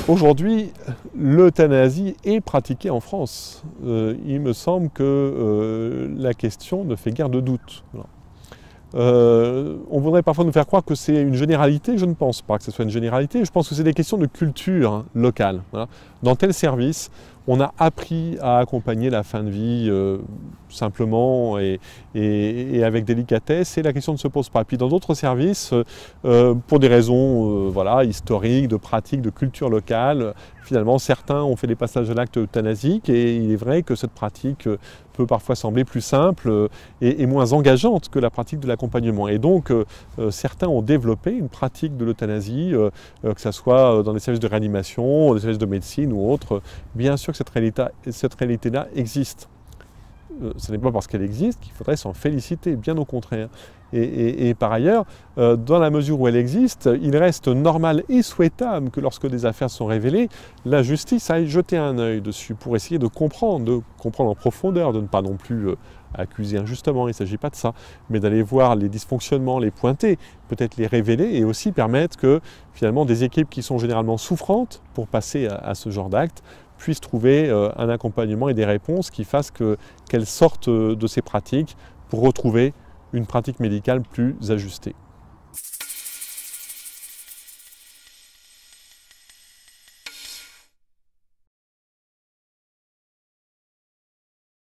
Aujourd'hui, l'euthanasie est pratiquée en France. Il me semble que la question ne fait guère de doute. Voilà. On voudrait parfois nous faire croire que c'est une généralité. Je ne pense pas que ce soit une généralité. Je pense que c'est des questions de culture locale. Voilà. Dans tel service, on a appris à accompagner la fin de vie simplement et avec délicatesse, et la question ne se pose pas. Puis dans d'autres services, pour des raisons voilà, historiques, de pratiques, de culture locale, finalement certains ont fait des passages à l'acte euthanasique, et il est vrai que cette pratique peut parfois sembler plus simple et moins engageante que la pratique de l'accompagnement. Et donc certains ont développé une pratique de l'euthanasie, que ce soit dans les services de réanimation, les services de médecine ou autres. Bien sûr que cette réalité-là existe. Ce n'est pas parce qu'elle existe qu'il faudrait s'en féliciter, bien au contraire. Et par ailleurs, dans la mesure où elle existe, il reste normal et souhaitable que lorsque des affaires sont révélées, la justice aille jeter un œil dessus pour essayer de comprendre en profondeur, de ne pas non plus accuser injustement, il ne s'agit pas de ça, mais d'aller voir les dysfonctionnements, les pointer, peut-être les révéler, et aussi permettre que finalement des équipes qui sont généralement souffrantes pour passer à ce genre d'actes puissent trouver un accompagnement et des réponses qui fassent qu'elles sortent de ces pratiques pour retrouver une pratique médicale plus ajustée.